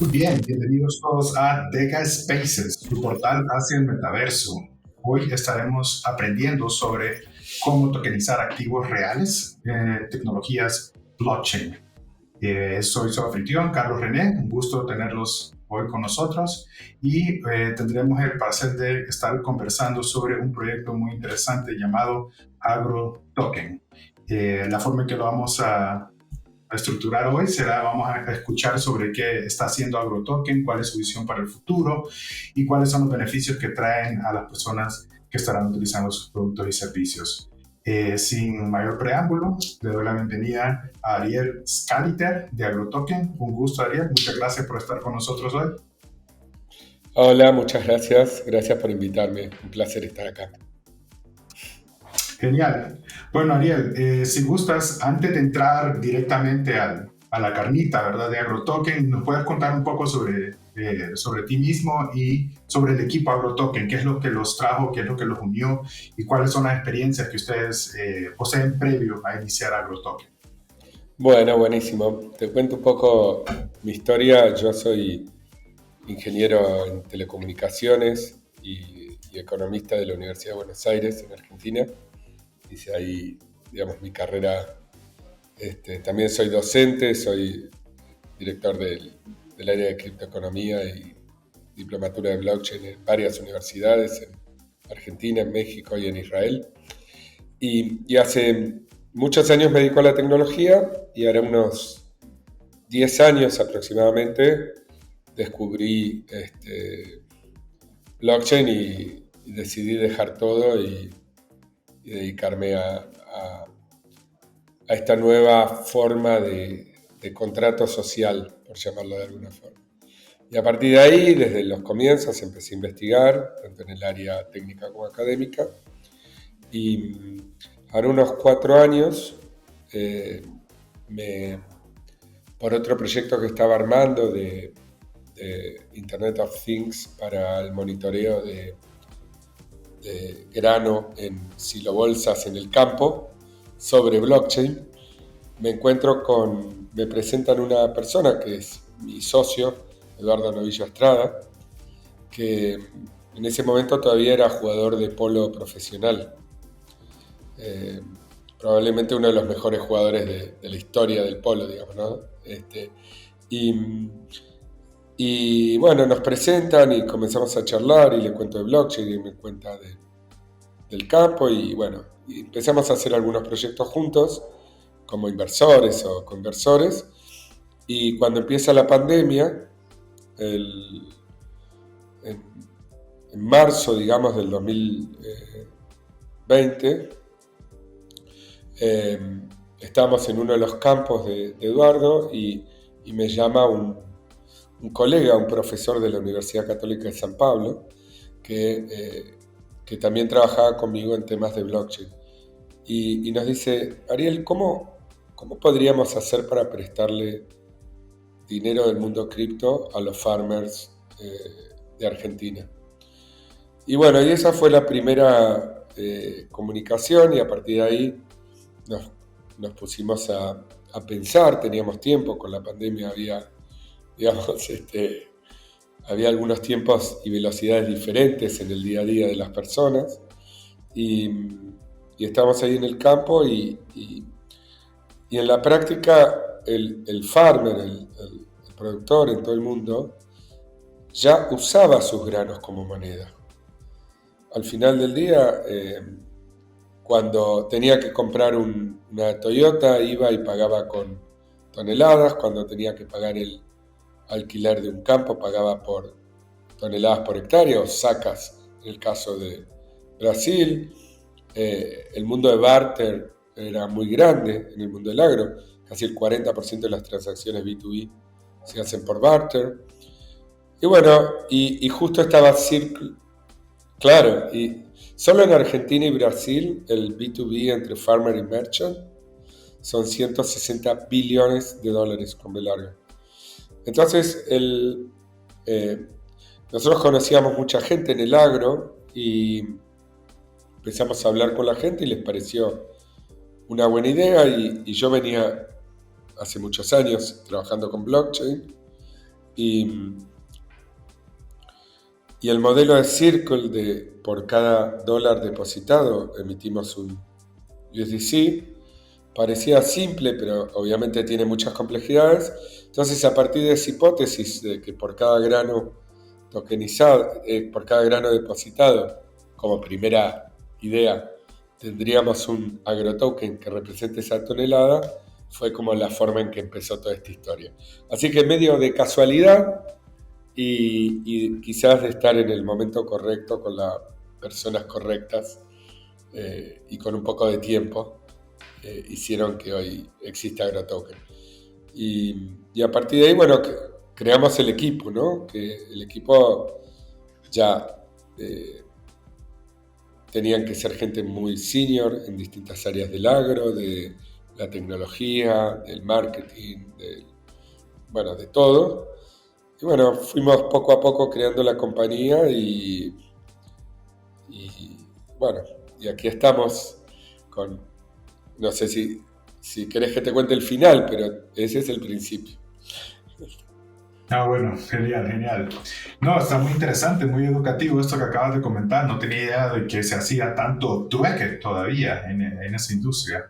Muy bien, bienvenidos todos a Deca Spaces, tu portal hacia el metaverso. Hoy estaremos aprendiendo sobre cómo tokenizar activos reales, tecnologías blockchain. Soy su anfitrión, Carlos René, un gusto tenerlos hoy con nosotros y tendremos el placer de estar conversando sobre un proyecto muy interesante llamado AgroToken. La forma en que lo vamos a estructurar hoy será, vamos a escuchar sobre qué está haciendo AgroToken, cuál es su visión para el futuro y cuáles son los beneficios que traen a las personas que estarán utilizando sus productos y servicios. Sin mayor preámbulo, le doy la bienvenida a Ariel Scaliter de AgroToken. Un gusto, Ariel. Muchas gracias por estar con nosotros hoy. Hola, muchas gracias. Gracias por invitarme. Un placer estar acá. Genial. Bueno, Ariel, si gustas, antes de entrar directamente a la carnita, ¿verdad? De AgroToken, ¿nos puedes contar un poco sobre ti mismo y sobre el equipo AgroToken? ¿Qué es lo que los trajo? ¿Qué es lo que los unió? ¿Y cuáles son las experiencias que ustedes poseen previo a iniciar AgroToken? Bueno, buenísimo. Te cuento un poco mi historia. Yo soy ingeniero en telecomunicaciones y economista de la Universidad de Buenos Aires, en Argentina. Hice ahí, digamos, mi carrera. También soy docente, soy director del área de criptoeconomía y diplomatura de blockchain en varias universidades, en Argentina, en México y en Israel. Y hace muchos años me dedico a la tecnología y ahora unos 10 años aproximadamente descubrí blockchain y decidí dejar todo y dedicarme a esta nueva forma de contrato social, por llamarlo de alguna forma. Y a partir de ahí, desde los comienzos, empecé a investigar, tanto en el área técnica como académica. Y ahora unos 4 años, por otro proyecto que estaba armando de Internet of Things para el monitoreo de grano en silobolsas en el campo sobre blockchain, me presentan una persona que es mi socio, Eduardo Novillo Estrada, que en ese momento todavía era jugador de polo profesional. Probablemente uno de los mejores jugadores de la historia del polo, digamos, ¿no? Y bueno, nos presentan y comenzamos a charlar y le cuento de blockchain y me cuenta del campo y bueno, y empezamos a hacer algunos proyectos juntos como inversores o conversores. Y cuando empieza la pandemia, en, en marzo, digamos, del 2020, estábamos en uno de los campos de Eduardo y me llama un colega, un profesor de la Universidad Católica de San Pablo, que también trabajaba conmigo en temas de blockchain. Y nos dice, Ariel, ¿cómo podríamos hacer para prestarle dinero del mundo cripto a los farmers de Argentina? Y bueno, y esa fue la primera comunicación y a partir de ahí nos pusimos a pensar, teníamos tiempo, con la pandemia había, digamos, había algunos tiempos y velocidades diferentes en el día a día de las personas y estábamos ahí en el campo y en la práctica el farmer, el productor en todo el mundo, ya usaba sus granos como moneda. Al final del día, cuando tenía que comprar una Toyota, iba y pagaba con toneladas. Cuando tenía que pagar el alquiler de un campo, pagaba por toneladas por hectárea o sacas, en el caso de Brasil. El mundo de barter era muy grande en el mundo del agro. Casi el 40% de las transacciones B2B se hacen por barter. Y bueno, y justo estaba Circle. Claro, y solo en Argentina y Brasil el B2B entre farmer y merchant son 160 billones de dólares con B larga. Entonces, nosotros conocíamos mucha gente en el agro y empezamos a hablar con la gente y les pareció una buena idea y yo venía hace muchos años trabajando con blockchain Y, y el modelo de Circle, por cada dólar depositado emitimos un USDC, parecía simple, pero obviamente tiene muchas complejidades. Entonces, a partir de esa hipótesis de que por cada grano tokenizado, por cada grano depositado, como primera idea, tendríamos un agrotoken que represente esa tonelada, fue como la forma en que empezó toda esta historia. Así que medio de casualidad y quizás de estar en el momento correcto con las personas correctas y con un poco de tiempo, hicieron que hoy exista AgroToken. Y a partir de ahí, bueno, creamos el equipo, ¿no? Que el equipo ya tenían que ser gente muy senior en distintas áreas del agro, de la tecnología, del marketing, de todo. Y bueno, fuimos poco a poco creando la compañía y bueno, y aquí estamos con, no sé si querés que te cuente el final, pero ese es el principio. Bueno, genial, genial. No, está muy interesante, muy educativo esto que acabas de comentar. No tenía idea de que se hacía tanto trueque todavía en esa industria.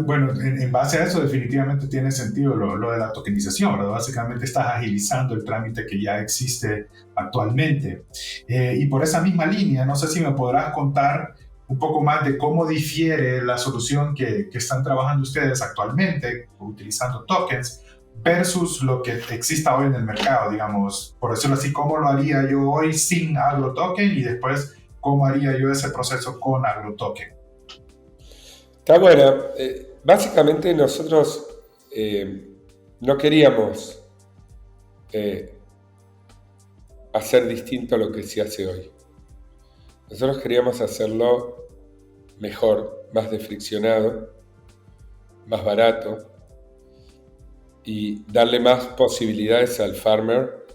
Bueno, en base a eso definitivamente tiene sentido lo de la tokenización, ¿verdad? Básicamente estás agilizando el trámite que ya existe actualmente. Y por esa misma línea, no sé si me podrás contar un poco más de cómo difiere la solución que están trabajando ustedes actualmente, utilizando tokens, versus lo que exista hoy en el mercado, digamos, por decirlo así, cómo lo haría yo hoy sin AgroToken y después cómo haría yo ese proceso con AgroToken. Está buena. Básicamente nosotros no queríamos hacer distinto a lo que se hace hoy. Nosotros queríamos hacerlo mejor, más desfriccionado, más barato y darle más posibilidades al farmer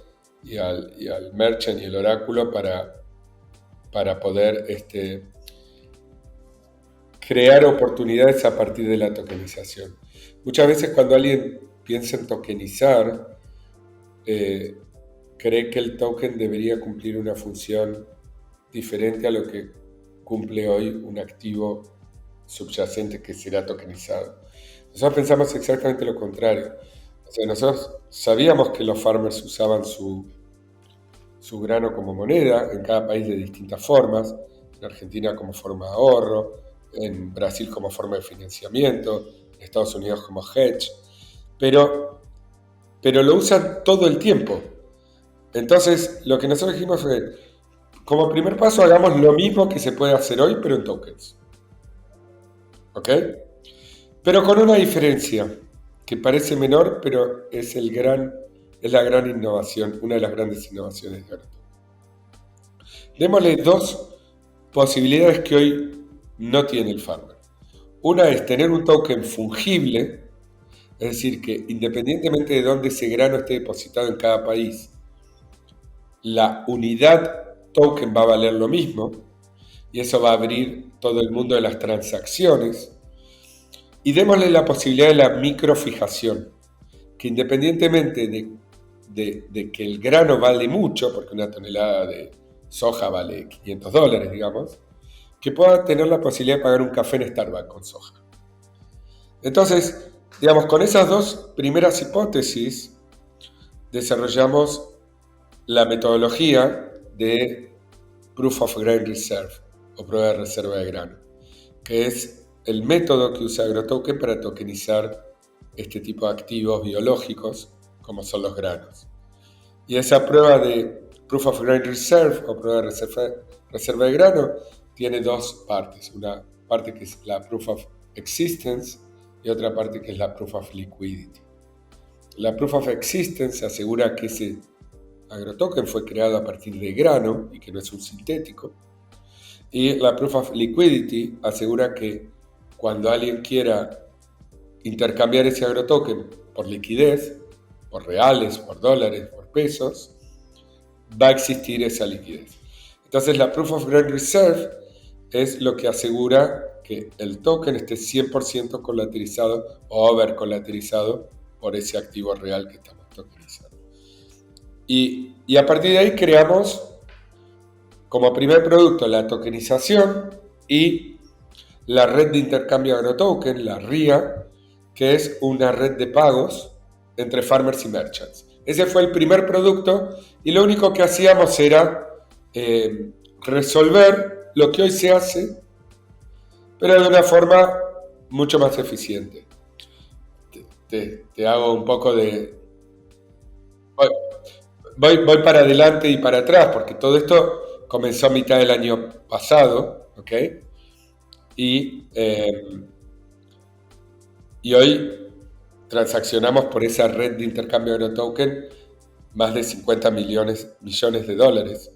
y al merchant y el oráculo para poder crear oportunidades a partir de la tokenización. Muchas veces cuando alguien piensa en tokenizar, cree que el token debería cumplir una función diferente a lo que cumple hoy un activo subyacente que será tokenizado. Nosotros pensamos exactamente lo contrario. O sea, nosotros sabíamos que los farmers usaban su grano como moneda, en cada país de distintas formas, en Argentina como forma de ahorro, en Brasil como forma de financiamiento, en Estados Unidos como hedge, pero lo usan todo el tiempo. Entonces, lo que nosotros dijimos fue, como primer paso, hagamos lo mismo que se puede hacer hoy, pero en tokens. ¿Ok? Pero con una diferencia, que parece menor, pero es la gran innovación, una de las grandes innovaciones de AgroToken. Démosle dos posibilidades que hoy no tiene el farmer. Una es tener un token fungible, es decir, que independientemente de dónde ese grano esté depositado en cada país, la unidad token va a valer lo mismo y eso va a abrir todo el mundo de las transacciones. Y démosle la posibilidad de la microfijación, que independientemente de que el grano vale mucho, porque una tonelada de soja vale $500, digamos, que pueda tener la posibilidad de pagar un café en Starbucks con soja. Entonces, digamos, con esas dos primeras hipótesis, desarrollamos la metodología de Proof of Grain Reserve, o prueba de reserva de grano, que es el método que usa AgroToken para tokenizar este tipo de activos biológicos, como son los granos. Y esa prueba de Proof of Grain Reserve, o prueba de reserva de grano, tiene dos partes. Una parte que es la Proof of Existence y otra parte que es la Proof of Liquidity. La Proof of Existence asegura que ese AgroToken fue creado a partir de grano y que no es un sintético. Y la Proof of Liquidity asegura que cuando alguien quiera intercambiar ese AgroToken por liquidez, por reales, por dólares, por pesos, va a existir esa liquidez. Entonces la Proof of Grain Reserve es lo que asegura que el token esté 100% colateralizado o over colateralizado por ese activo real que estamos tokenizando. Y a partir de ahí creamos como primer producto la tokenización y la red de intercambio agrotoken, la RIA, que es una red de pagos entre farmers y merchants. Ese fue el primer producto y lo único que hacíamos era resolver lo que hoy se hace, pero de una forma mucho más eficiente. Te hago un poco de... Voy para adelante y para atrás, porque todo esto comenzó a mitad del año pasado, ¿ok? Y hoy transaccionamos por esa red de intercambio agrotoken más de 50 millones de dólares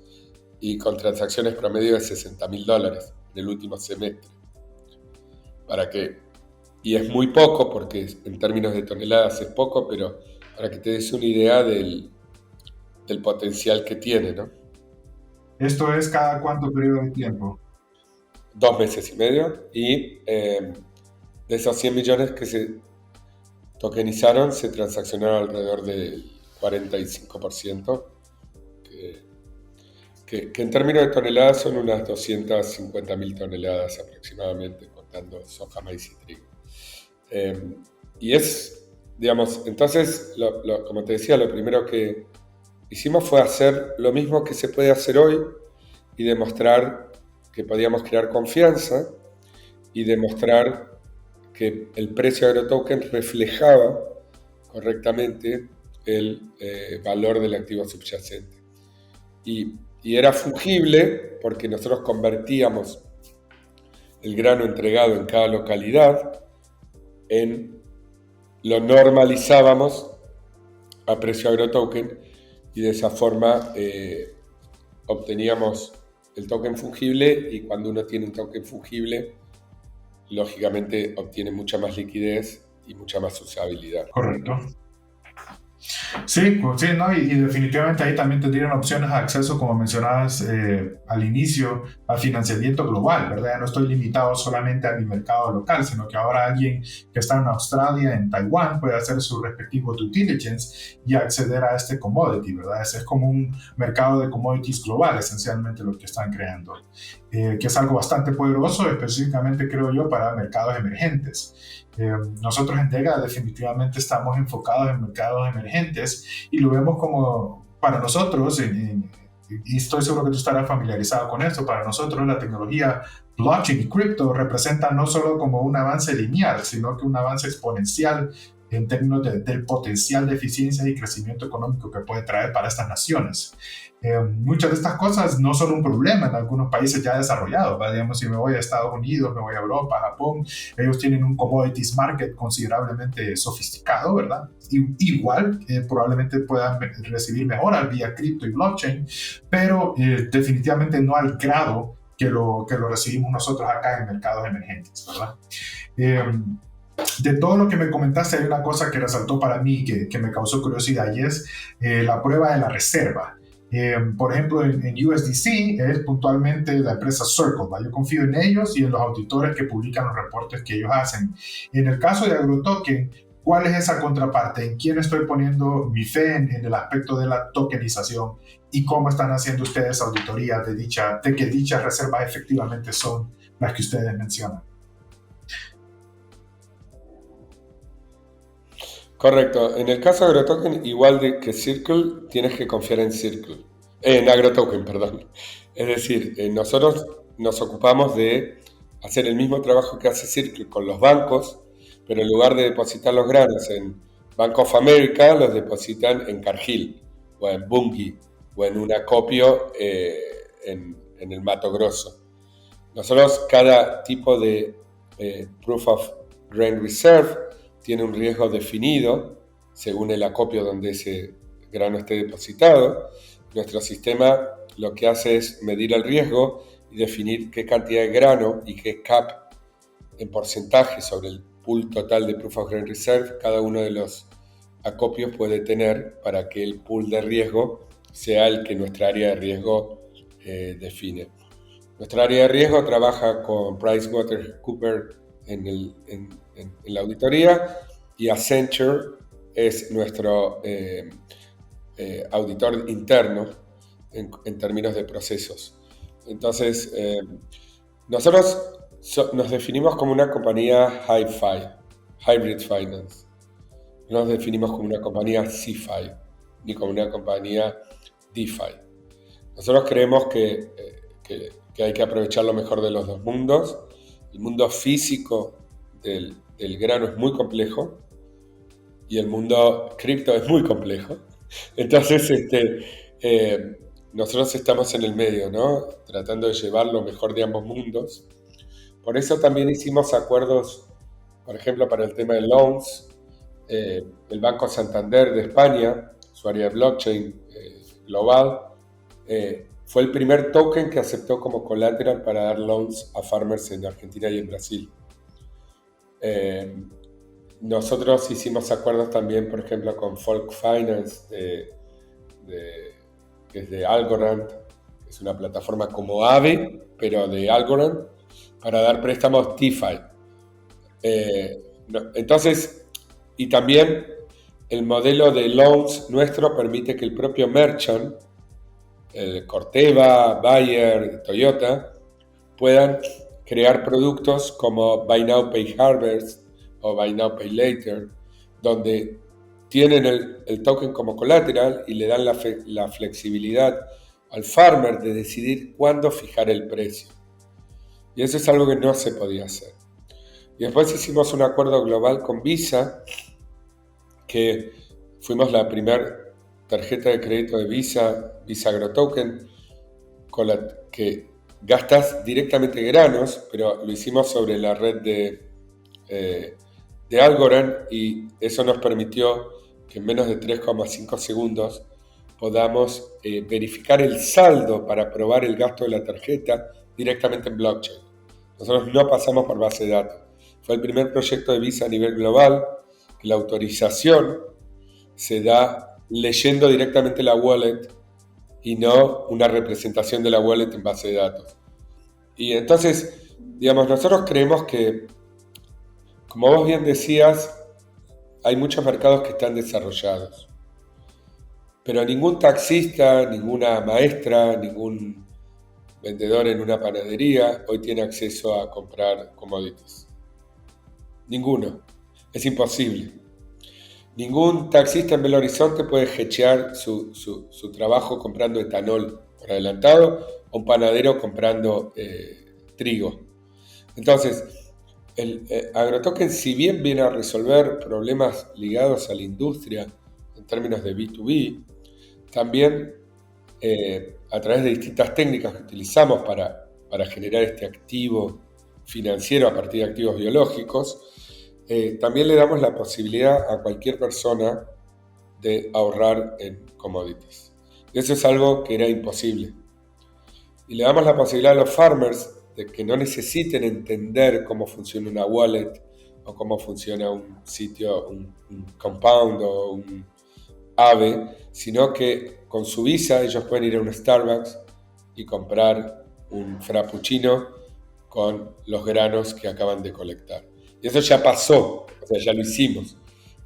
y con transacciones promedio de $60.000 en el último semestre. Y es muy poco, porque en términos de toneladas es poco, pero para que te des una idea del potencial que tiene, ¿no? ¿Esto es cada cuánto periodo de tiempo? 2 meses y medio, y de esos 100 millones que se tokenizaron, se transaccionaron alrededor del 45%, que en términos de toneladas son unas 250.000 toneladas aproximadamente, contando soja, maíz y trigo. Y es, digamos, entonces, como te decía, lo primero que hicimos fue hacer lo mismo que se puede hacer hoy y demostrar que podíamos crear confianza y demostrar que el precio de agrotoken reflejaba correctamente el valor del activo subyacente. Y era fungible porque nosotros convertíamos el grano entregado en cada localidad, lo normalizábamos a precio agrotoken, y de esa forma obteníamos el token fungible, y cuando uno tiene un token fungible, lógicamente obtiene mucha más liquidez y mucha más usabilidad. Correcto. Sí, sí, ¿no? Y definitivamente ahí también tendrían opciones de acceso, como mencionabas al inicio, al financiamiento global, ¿verdad? Ya no estoy limitado solamente a mi mercado local, sino que ahora alguien que está en Australia, en Taiwán, puede hacer su respectivo due diligence y acceder a este commodity, ¿verdad? Ese es como un mercado de commodities global, esencialmente lo que están creando, que es algo bastante poderoso, específicamente creo yo, para mercados emergentes. Nosotros en Dega definitivamente estamos enfocados en mercados emergentes y lo vemos como, para nosotros, y estoy seguro que tú estarás familiarizado con esto, para nosotros la tecnología blockchain y cripto representa no solo como un avance lineal, sino que un avance exponencial en términos del potencial de eficiencia y crecimiento económico que puede traer para estas naciones. Muchas de estas cosas no son un problema en algunos países ya desarrollados, ¿verdad? Digamos, si me voy a Estados Unidos, me voy a Europa, Japón, ellos tienen un commodities market considerablemente sofisticado, ¿verdad? Igual, probablemente puedan recibir mejora vía cripto y blockchain, pero definitivamente no al grado que lo recibimos nosotros acá en mercados emergentes, ¿verdad? De todo lo que me comentaste, hay una cosa que resaltó para mí que me causó curiosidad, y es la prueba de la reserva. Por ejemplo, en USDC es puntualmente la empresa Circle, ¿va? Yo confío en ellos y en los auditores que publican los reportes que ellos hacen. En el caso de AgroToken, ¿cuál es esa contraparte? ¿En quién estoy poniendo mi fe en el aspecto de la tokenización? ¿Y cómo están haciendo ustedes auditoría de que dichas reservas efectivamente son las que ustedes mencionan? Correcto. En el caso de AgroToken, igual que Circle, tienes que confiar en AgroToken, perdón. Es decir, nosotros nos ocupamos de hacer el mismo trabajo que hace Circle con los bancos, pero en lugar de depositar los granos en Bank of America, los depositan en Cargill, o en Bunge, o en un acopio en el Mato Grosso. Nosotros, cada tipo de Proof of Grain Reserve tiene un riesgo definido según el acopio donde ese grano esté depositado. Nuestro sistema lo que hace es medir el riesgo y definir qué cantidad de grano y qué cap en porcentaje sobre el pool total de Proof of Grain Reserve cada uno de los acopios puede tener, para que el pool de riesgo sea el que nuestra área de riesgo define. Nuestra área de riesgo trabaja con PricewaterhouseCoopers en la auditoría, y Accenture es nuestro auditor interno en términos de procesos. Entonces, nosotros nos definimos como una compañía hi-fi, hybrid finance. No nos definimos como una compañía CeFi, ni como una compañía DeFi. Nosotros creemos que hay que aprovechar lo mejor de los dos mundos. El mundo físico del grano es muy complejo y el mundo cripto es muy complejo. Entonces, nosotros estamos en el medio, ¿no? Tratando de llevar lo mejor de ambos mundos. Por eso también hicimos acuerdos, por ejemplo, para el tema de loans. El Banco Santander de España, su área de blockchain global, fue el primer token que aceptó como collateral para dar loans a farmers en Argentina y en Brasil. Nosotros hicimos acuerdos también, por ejemplo, con Folk Finance, que es de Algorand, que es una plataforma como Aave, pero de Algorand, para dar préstamos DeFi. Entonces, y también el modelo de loans nuestro permite que el propio merchant, Corteva, Bayer, Toyota, puedan crear productos como Buy Now, Pay Harvest o Buy Now, Pay Later, donde tienen el token como colateral y le dan la flexibilidad al farmer de decidir cuándo fijar el precio. Y eso es algo que no se podía hacer. Y después hicimos un acuerdo global con Visa, que fuimos la primera tarjeta de crédito de Visa AgroToken, con la que gastas directamente granos, pero lo hicimos sobre la red de Algorand, y eso nos permitió que en menos de 3,5 segundos podamos verificar el saldo para probar el gasto de la tarjeta directamente en blockchain. Nosotros no pasamos por base de datos. Fue el primer proyecto de Visa a nivel global que la autorización se da leyendo directamente la wallet y no una representación de la wallet en base de datos. Y entonces, digamos, nosotros creemos que, como vos bien decías, hay muchos mercados que están desarrollados, pero ningún taxista, ninguna maestra, ningún vendedor en una panadería hoy tiene acceso a comprar commodities. Ninguno. Es imposible. Ningún taxista en Belo Horizonte puede hedgear su trabajo comprando etanol por adelantado, o un panadero comprando trigo. Entonces, el AgroToken, si bien viene a resolver problemas ligados a la industria en términos de B2B, también a través de distintas técnicas que utilizamos para generar este activo financiero a partir de activos biológicos, también le damos la posibilidad a cualquier persona de ahorrar en commodities. Y eso es algo que era imposible. Y le damos la posibilidad a los farmers de que no necesiten entender cómo funciona una wallet o cómo funciona un sitio, un compound o un Aave, sino que con su Visa ellos pueden ir a un Starbucks y comprar un frappuccino con los granos que acaban de colectar. Y eso ya pasó, o sea, ya lo hicimos.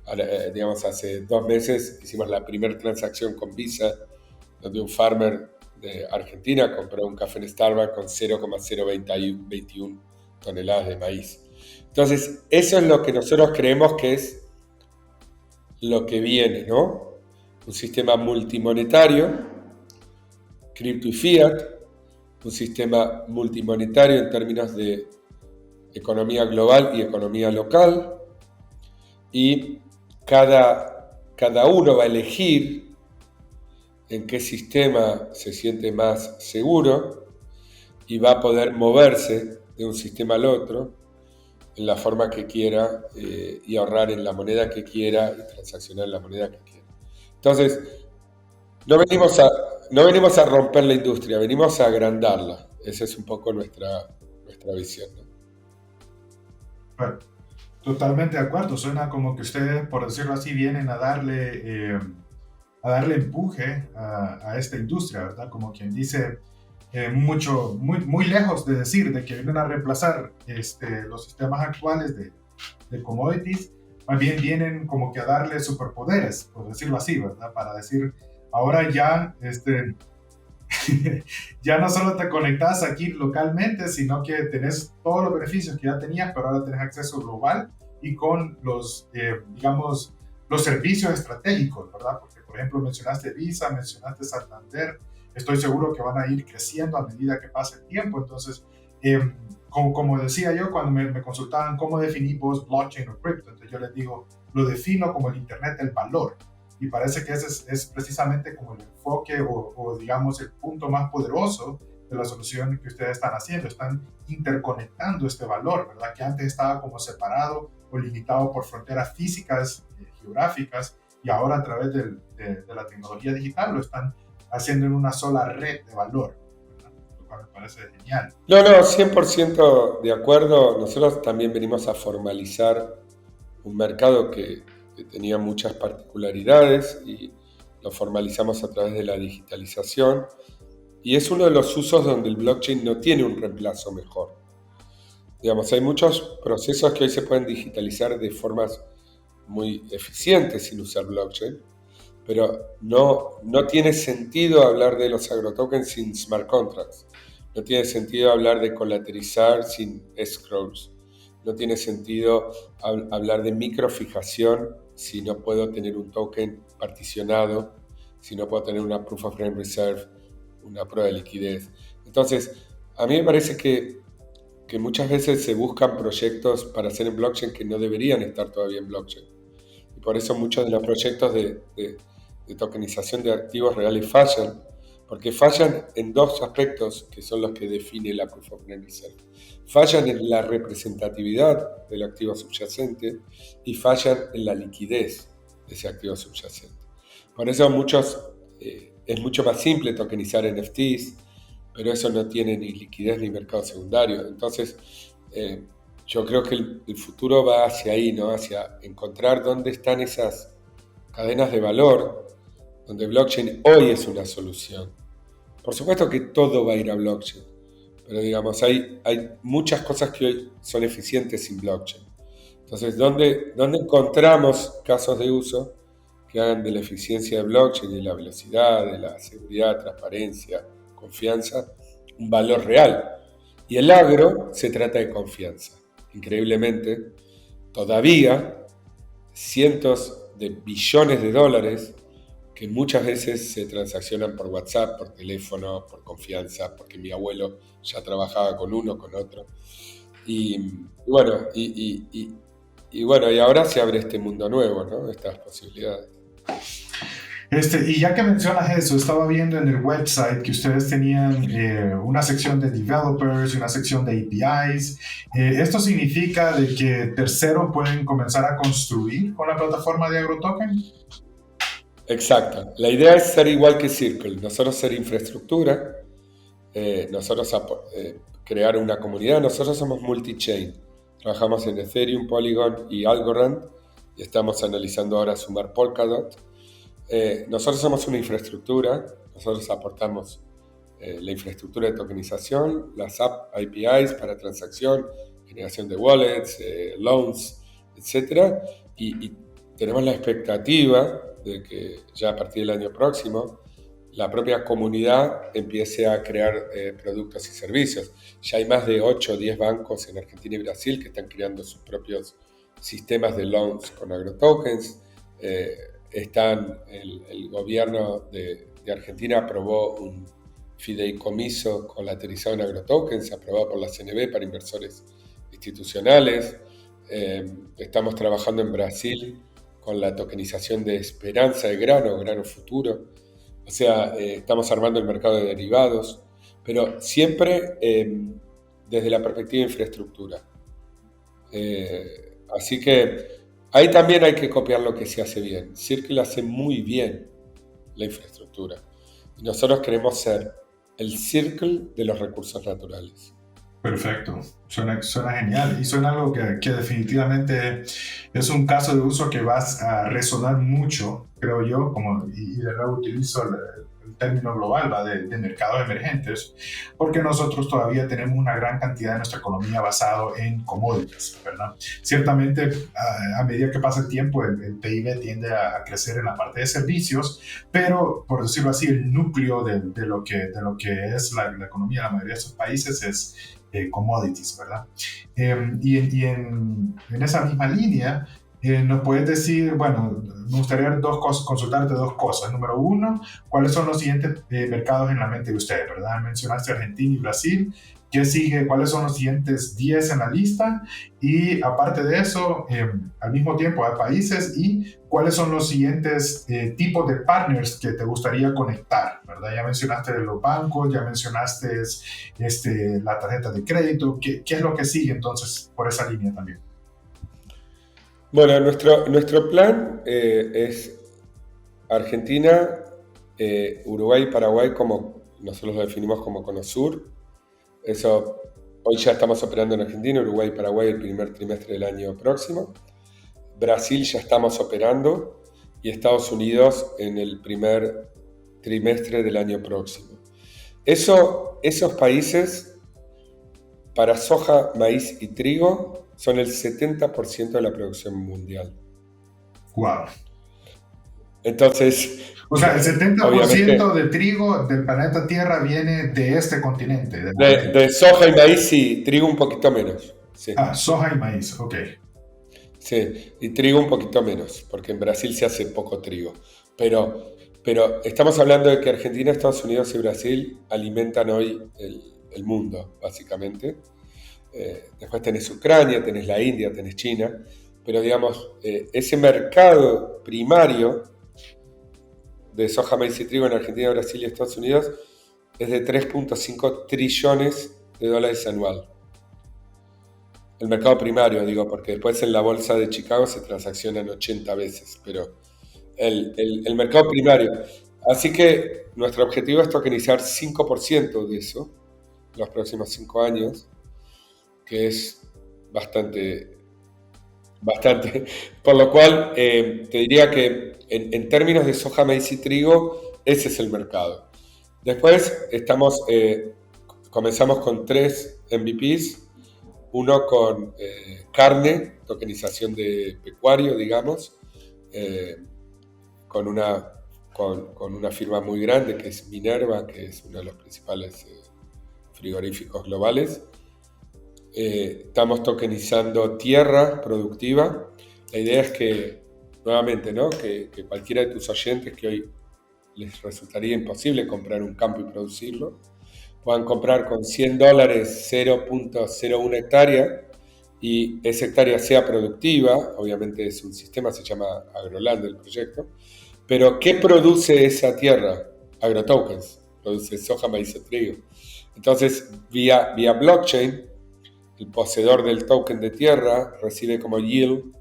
Ahora, digamos, hace 2 meses hicimos la primera transacción con Visa, donde un farmer de Argentina compró un café en Starbucks con 0,021 toneladas de maíz. Entonces, eso es lo que nosotros creemos que es lo que viene, ¿no? Un sistema multimonetario, cripto y fiat, un sistema multimonetario en términos de economía global y economía local, y cada uno va a elegir en qué sistema se siente más seguro y va a poder moverse de un sistema al otro en la forma que quiera y ahorrar en la moneda que quiera y transaccionar en la moneda que quiera. Entonces, no venimos a romper la industria, venimos a agrandarla. Esa es un poco nuestra visión, ¿no? Bueno, totalmente de acuerdo. Suena como que ustedes, por decirlo así, vienen a darle empuje a esta industria, ¿verdad? Como quien dice, muy lejos de decir de que vienen a reemplazar los sistemas actuales de commodities, más bien vienen como que a darle superpoderes, por decirlo así, ¿verdad? Para decir, ahora ya, ya no solo te conectas aquí localmente, sino que tenés todos los beneficios que ya tenías, pero ahora tenés acceso global y con los, digamos, los servicios estratégicos, ¿verdad? Porque, por ejemplo, mencionaste Visa, mencionaste Santander, estoy seguro que van a ir creciendo a medida que pase el tiempo. Entonces, como decía yo, cuando me consultaban cómo definís vos blockchain o cripto, entonces yo les digo, lo defino como el Internet del valor. Y parece que ese es precisamente como el enfoque o digamos el punto más poderoso de la solución que ustedes están haciendo. Están interconectando este valor, ¿verdad? Que antes estaba como separado o limitado por fronteras físicas, geográficas, y ahora a través de la tecnología digital lo están haciendo en una sola red de valor, ¿verdad? Lo cual me parece genial. No, 100% de acuerdo. Nosotros también venimos a formalizar un mercado que tenía muchas particularidades y lo formalizamos a través de la digitalización. Y es uno de los usos donde el blockchain no tiene un reemplazo mejor. Digamos, hay muchos procesos que hoy se pueden digitalizar de formas muy eficientes sin usar blockchain, pero no tiene sentido hablar de los agrotokens sin smart contracts. No tiene sentido hablar de colateralizar sin escrows. No tiene sentido hablar de microfijación si no puedo tener un token particionado, si no puedo tener una proof of frame reserve, una prueba de liquidez. Entonces, a mí me parece que muchas veces se buscan proyectos para hacer en blockchain que no deberían estar todavía en blockchain. Y por eso muchos de los proyectos de tokenización de activos reales fallan, porque fallan en dos aspectos que son los que define la Proof of Name Reserve. Fallan en la representatividad del activo subyacente y fallan en la liquidez de ese activo subyacente. Por eso es mucho más simple tokenizar NFTs, pero eso no tiene ni liquidez ni mercado secundario. Entonces, yo creo que el futuro va hacia ahí, ¿no? Hacia encontrar dónde están esas cadenas de valor, donde blockchain hoy es una solución. Por supuesto que todo va a ir a blockchain, pero digamos, hay muchas cosas que hoy son eficientes sin blockchain. Entonces, ¿dónde encontramos casos de uso que hagan de la eficiencia de blockchain y la velocidad, de la seguridad, transparencia, confianza, un valor real? Y el agro se trata de confianza. Increíblemente, todavía cientos de billones de dólares que muchas veces se transaccionan por WhatsApp, por teléfono, por confianza, porque mi abuelo ya trabajaba con uno, con otro. Y bueno, y ahora se abre este mundo nuevo, ¿no? Estas posibilidades. Y ya que mencionas eso, estaba viendo en el website que ustedes tenían una sección de developers y una sección de APIs. ¿Esto significa de que terceros pueden comenzar a construir con la plataforma de AgroToken? Exacto. La idea es ser igual que Circle. Nosotros ser infraestructura, nosotros crear una comunidad. Nosotros somos multi-chain. Trabajamos en Ethereum, Polygon y Algorand y estamos analizando ahora sumar Polkadot. Nosotros somos una infraestructura, nosotros aportamos la infraestructura de tokenización, las APIs para transacción, generación de wallets, loans, etc. Y tenemos la expectativa de que ya a partir del año próximo la propia comunidad empiece a crear productos y servicios. Ya hay más de 8 o 10 bancos en Argentina y Brasil que están creando sus propios sistemas de loans con agrotokens. El gobierno de Argentina aprobó un fideicomiso colateralizado en agrotokens, aprobado por la CNB para inversores institucionales. Estamos trabajando en Brasil con la tokenización de esperanza de grano futuro. O sea, estamos armando el mercado de derivados, pero siempre desde la perspectiva de infraestructura. Así que ahí también hay que copiar lo que se hace bien. Circle hace muy bien la infraestructura. Y nosotros queremos ser el Circle de los recursos naturales. Perfecto, suena genial y suena algo que definitivamente es un caso de uso que va a resonar mucho, creo yo, y de nuevo utilizo el término global, ¿va? De mercados emergentes, porque nosotros todavía tenemos una gran cantidad de nuestra economía basado en commodities, ¿verdad? Ciertamente, a medida que pasa el tiempo, el PIB tiende a crecer en la parte de servicios, pero, por decirlo así, el núcleo de lo que es la economía de la mayoría de estos países es commodities, ¿verdad? Y en esa misma línea, nos puedes decir, bueno, me gustaría consultarte dos cosas. Número uno, ¿cuáles son los siguientes mercados en la mente de usted, verdad? Mencionaste Argentina y Brasil. ¿Qué sigue? ¿Cuáles son los siguientes 10 en la lista? Y aparte de eso, al mismo tiempo hay países y cuáles son los siguientes tipos de partners que te gustaría conectar, ¿verdad? Ya mencionaste los bancos, ya mencionaste la tarjeta de crédito. ¿Qué es lo que sigue entonces por esa línea también? Bueno, nuestro plan es Argentina, Uruguay y Paraguay, como nosotros lo definimos como Cono Sur. Eso, hoy ya estamos operando en Argentina, Uruguay y Paraguay el primer trimestre del año próximo. Brasil ya estamos operando y Estados Unidos en el primer trimestre del año próximo. Esos países para soja, maíz y trigo son el 70% de la producción mundial. Wow. Entonces, o sea, el 70% de trigo del planeta Tierra viene de este continente. De soja y maíz, sí, trigo un poquito menos. Sí. Soja y maíz, ok. Sí, y trigo un poquito menos, porque en Brasil se hace poco trigo. Pero estamos hablando de que Argentina, Estados Unidos y Brasil alimentan hoy el mundo, básicamente. Después tenés Ucrania, tenés la India, tenés China, pero digamos, ese mercado primario de soja, maíz y trigo en Argentina, Brasil y Estados Unidos es de 3.5 trillones de dólares anual. El mercado primario, digo, porque después en la bolsa de Chicago se transaccionan 80 veces, pero el mercado primario. Así que nuestro objetivo es tokenizar 5% de eso en los próximos 5 años, que es bastante. Por lo cual, te diría que en términos de soja, maíz y trigo, ese es el mercado. Después comenzamos con 3 MVPs, uno con carne, tokenización de pecuario, digamos, con una firma muy grande que es Minerva, que es uno de los principales frigoríficos globales. Estamos tokenizando tierra productiva. La idea es que, nuevamente, ¿no? que cualquiera de tus oyentes que hoy les resultaría imposible comprar un campo y producirlo, puedan comprar con $100 0.01 hectárea y esa hectárea sea productiva. Obviamente es un sistema, se llama AgroLand el proyecto. Pero ¿qué produce esa tierra? Agrotokens. Produce soja, maíz y trigo. Entonces, vía blockchain, el poseedor del token de tierra recibe como yield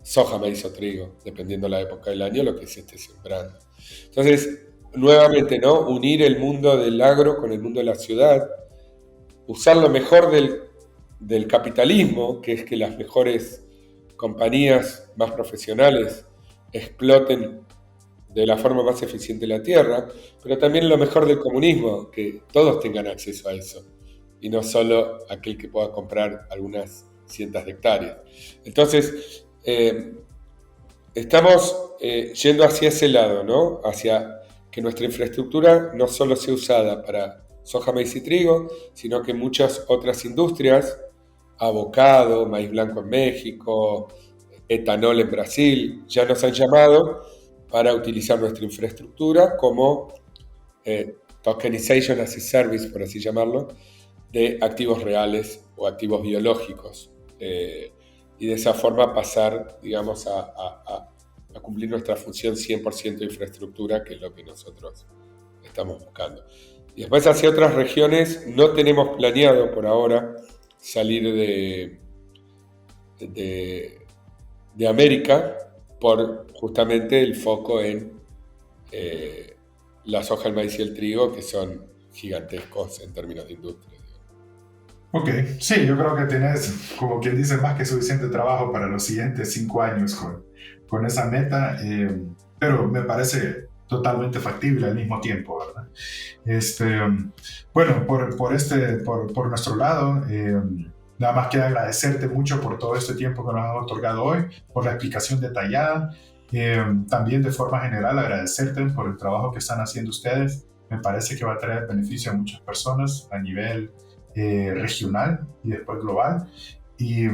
soja, maíz o trigo, dependiendo la época del año, lo que se esté sembrando. Entonces, nuevamente, ¿no? Unir el mundo del agro con el mundo de la ciudad, usar lo mejor del capitalismo, que es que las mejores compañías más profesionales exploten de la forma más eficiente la tierra, pero también lo mejor del comunismo, que todos tengan acceso a eso, y no solo aquel que pueda comprar algunas cientos de hectáreas. Entonces, estamos yendo hacia ese lado, ¿no? Hacia que nuestra infraestructura no solo sea usada para soja, maíz y trigo, sino que muchas otras industrias, avocado, maíz blanco en México, etanol en Brasil, ya nos han llamado para utilizar nuestra infraestructura como tokenization as a service, por así llamarlo, de activos reales o activos biológicos. Y de esa forma pasar, digamos, a cumplir nuestra función 100% de infraestructura, que es lo que nosotros estamos buscando. Y después hacia otras regiones no tenemos planeado por ahora salir de América por justamente el foco en la soja, el maíz y el trigo, que son gigantescos en términos de industria. Ok, sí, yo creo que tienes, como quien dice, más que suficiente trabajo para los siguientes 5 años con esa meta, pero me parece totalmente factible al mismo tiempo, ¿verdad? Bueno, por nuestro lado, nada más queda agradecerte mucho por todo este tiempo que nos has otorgado hoy, por la explicación detallada. También de forma general agradecerte por el trabajo que están haciendo ustedes. Me parece que va a traer beneficio a muchas personas a nivel regional y después global. Y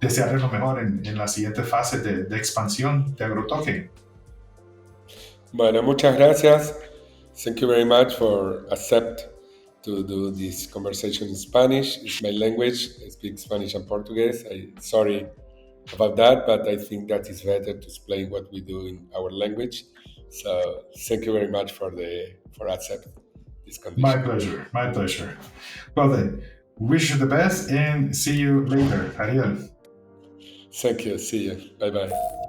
desearles lo mejor en la siguiente fase de expansión de AgroToken. Bueno, muchas gracias. Thank you very much for accept to do this conversation in Spanish. It's my language. I speak Spanish and Portuguese. Sorry about that, but I think that is better to explain what we do in our language. So thank you very much for accept this condition. My pleasure. My pleasure. Well then, wish you the best and see you later. Ariel. Thank you. See you. Bye bye.